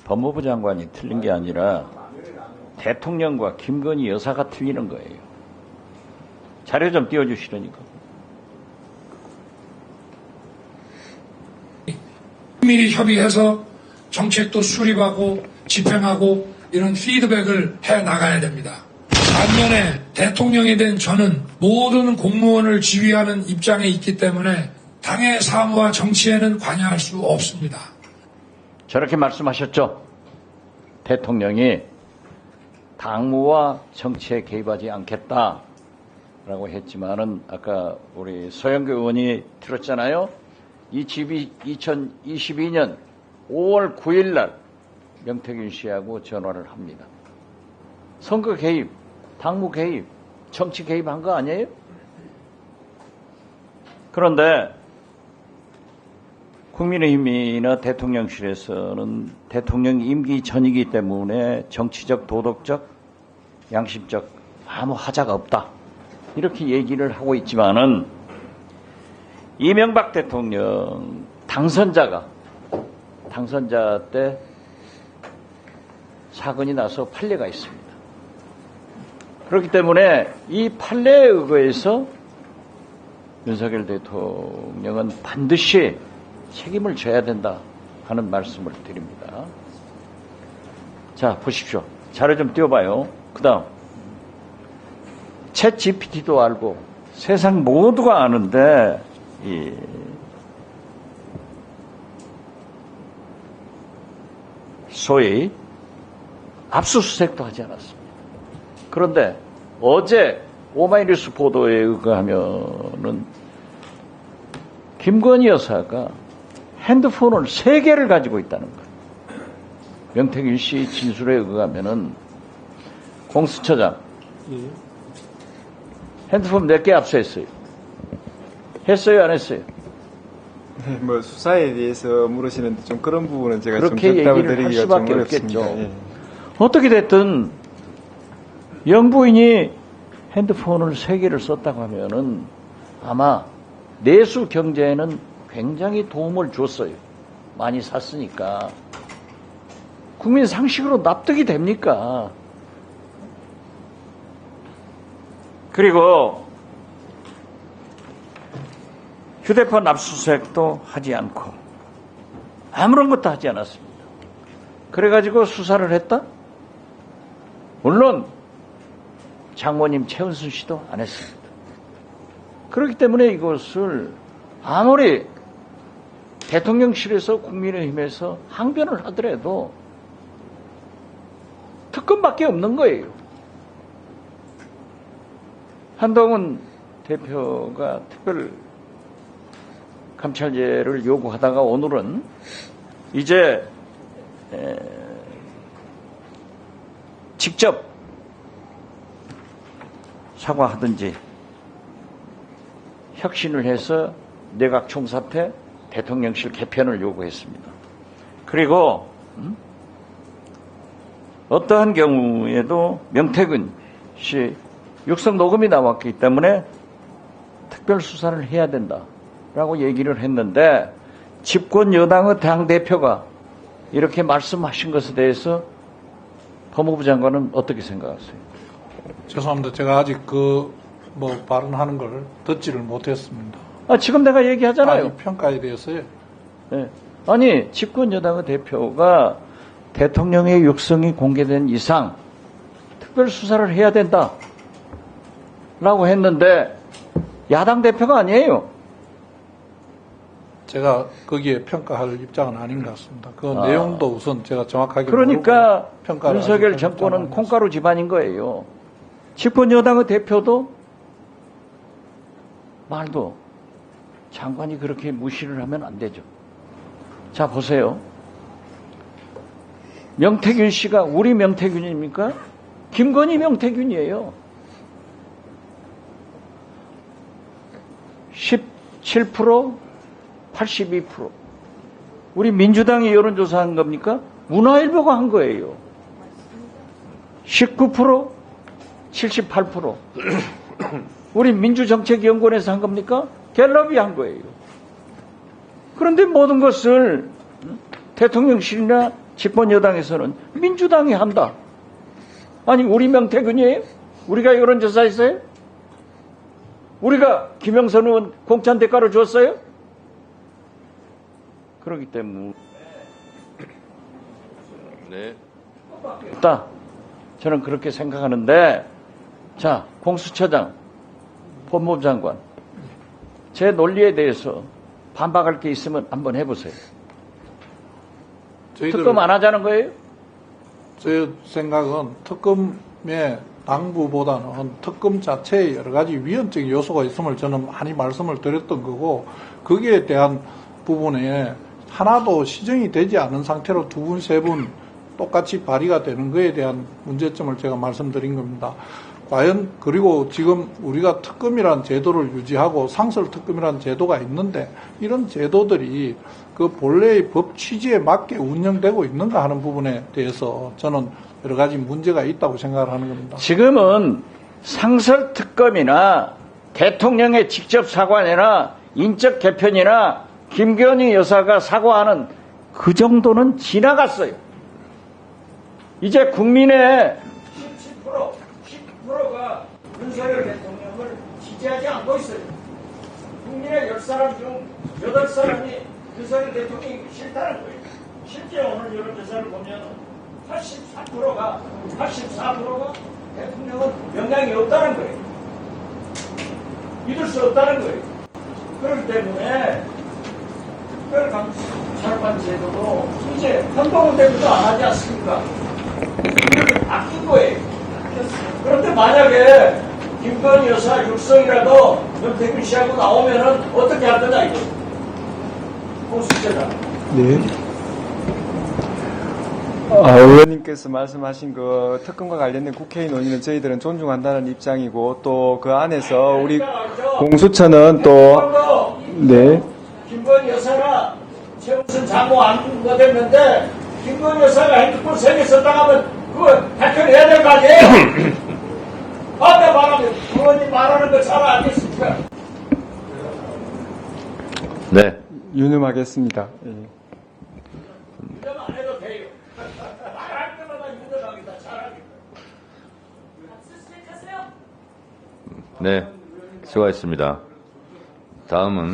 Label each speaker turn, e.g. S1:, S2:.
S1: 법무부 장관이 틀린 게 아니라 대통령과 김건희 여사가 틀리는 거예요. 자료 좀 띄워주시라니까.
S2: 미리 협의해서 정책도 수립하고 집행하고 이런 피드백을 해 나가야 됩니다. 반면에 대통령이 된 저는 모든 공무원을 지휘하는 입장에 있기 때문에 당의 사무와 정치에는 관여할 수 없습니다.
S1: 저렇게 말씀하셨죠? 대통령이 당무와 정치에 개입하지 않겠다라고 했지만은 아까 우리 소영교 의원이 들었잖아요. 이 집이 2022년 5월 9일 날 명태균 씨하고 전화를 합니다. 선거 개입, 당무 개입, 정치 개입한 거 아니에요? 그런데 국민의힘이나 대통령실에서는 대통령 임기 전이기 때문에 정치적, 도덕적, 양심적 아무 하자가 없다. 이렇게 얘기를 하고 있지만은 이명박 대통령 당선자 때 사건이 나서 판례가 있습니다. 그렇기 때문에 이 판례에 의거해서 윤석열 대통령은 반드시 책임을 져야 된다 하는 말씀을 드립니다. 자, 보십시오. 자료 좀 띄워봐요. 그 다음 챗 GPT도 알고 세상 모두가 아는데 소위 압수수색도 하지 않았습니다. 그런데 어제 오마이뉴스 보도에 의거하면은 김건희 여사가 핸드폰을 3개를 가지고 있다는 거예요. 명태균 씨 진술에 의하면은 공수처장 핸드폰 몇 개 압수했어요? 했어요, 안 했어요?
S3: 뭐 수사에 대해서 물으시는데 좀 그런 부분은 제가
S1: 그렇게
S3: 좀 답을
S1: 얘기를 할
S3: 드리기가
S1: 수밖에
S3: 좀
S1: 없겠죠.
S3: 어렵습니다. 예.
S1: 어떻게 됐든 영부인이 핸드폰을 3개를 썼다고 하면은 아마 내수 경제에는 굉장히 도움을 줬어요. 많이 샀으니까. 국민 상식으로 납득이 됩니까? 그리고 휴대폰 압수수색도 하지 않고 아무런 것도 하지 않았습니다. 그래가지고 수사를 했다? 물론 장모님 최은순 씨도 안 했습니다. 그렇기 때문에 이것을 아무리 대통령실에서 국민의힘에서 항변을 하더라도 특검밖에 없는 거예요. 한동훈 대표가 특별 감찰제를 요구하다가 오늘은 이제 직접 사과하든지 혁신을 해서 내각 총사퇴, 대통령실 개편을 요구했습니다. 그리고 어떠한 경우에도 명태균 씨 육성 녹음이 나왔기 때문에 특별 수사를 해야 된다라고 얘기를 했는데 집권 여당의 당대표가 이렇게 말씀하신 것에 대해서 법무부 장관은 어떻게 생각하세요?
S4: 죄송합니다. 제가 아직 발언하는 걸 듣지를 못했습니다.
S1: 지금 내가 얘기하잖아요.
S4: 이 평가에 대해서요?
S1: 네. 아니, 집권 여당의 대표가 대통령의 육성이 공개된 이상 특별 수사를 해야 된다라고 했는데 야당 대표가 아니에요.
S4: 제가 거기에 평가할 입장은 아닌 것 같습니다. 그 내용도 우선 제가 정확하게
S1: 그러니까
S4: 평가를
S1: 윤석열 정권은 콩가루 집안인 거예요. 집권 여당의 대표도 말도 장관이 그렇게 무시를 하면 안 되죠. 자, 보세요. 명태균 씨가 우리 명태균입니까? 김건희 명태균이에요. 17%, 82%. 우리 민주당이 여론조사한 겁니까? 문화일보가 한 거예요. 19%, 78%. 우리 민주정책연구원에서 한 겁니까? 갤럽이 한 거예요. 그런데 모든 것을 대통령실이나 집권 여당에서는 민주당이 한다. 아니 우리 명태균이에요? 우리가 여론조사했어요? 우리가 김영선 의원 공천 대가로 줬어요? 그렇기 때문에
S5: 네.
S1: 없다. 저는 그렇게 생각하는데, 자, 공수처장, 법무부 장관, 제 논리에 대해서 반박할 게 있으면 한번 해보세요. 특검 안 하자는 거예요?
S4: 제 생각은 특검의 당부보다는 특검 자체에 여러 가지 위헌적인 요소가 있음을 저는 많이 말씀을 드렸던 거고, 거기에 대한 부분에 하나도 시정이 되지 않은 상태로 두 분, 세 분 똑같이 발의가 되는 거에 대한 문제점을 제가 말씀드린 겁니다. 과연, 그리고 지금 우리가 특검이라는 제도를 유지하고 상설 특검이라는 제도가 있는데, 이런 제도들이 그 본래의 법 취지에 맞게 운영되고 있는가 하는 부분에 대해서 저는 여러 가지 문제가 있다고 생각을 하는 겁니다.
S1: 지금은 상설 특검이나 대통령의 직접 사과나 인적 개편이나 김건희 여사가 사과하는 그 정도는 지나갔어요. 이제 국민의 10%가 윤석열 대통령을 지지하지 않고 있어요. 국민의 10사람 중 8사람이 윤석열 대통령이 싫다는 거예요. 실제 오늘 여론조사를 보면 84%가 대통령은 영향이 없다는 거예요. 믿을 수 없다는 거예요. 그렇기 때문에 특별감찰관 제도도 이제 한동훈 때문에 안 하지 않습니까? 이렇게 바뀐 거예요. 그런데 만약에 김건희 여사 육성이라도 윤태균 씨하고 나오면은 어떻게 할 거냐 이거. 공수처장.
S3: 네. 의원님께서 말씀하신 그 특검과 관련된 국회의 논의는 저희들은 존중한다는 입장이고, 또 그 안에서 우리 공수처는 또 네.
S1: 김건희 여사가 최우선 장모 안 못했는데 김건희 여사가 핸드폰 3개 썼다 하면 그거 밝혀내야 될 거 아니에요? 앞에 말하면 의원님 말하는 거 잘 알겠습니까?
S5: 네.
S3: 유념하겠습니다. 예.
S1: 유념 안 해도 돼요. 말할 때마다 유념하겠다. 잘하겠다.
S5: 네. 수고하셨습니다. 다음은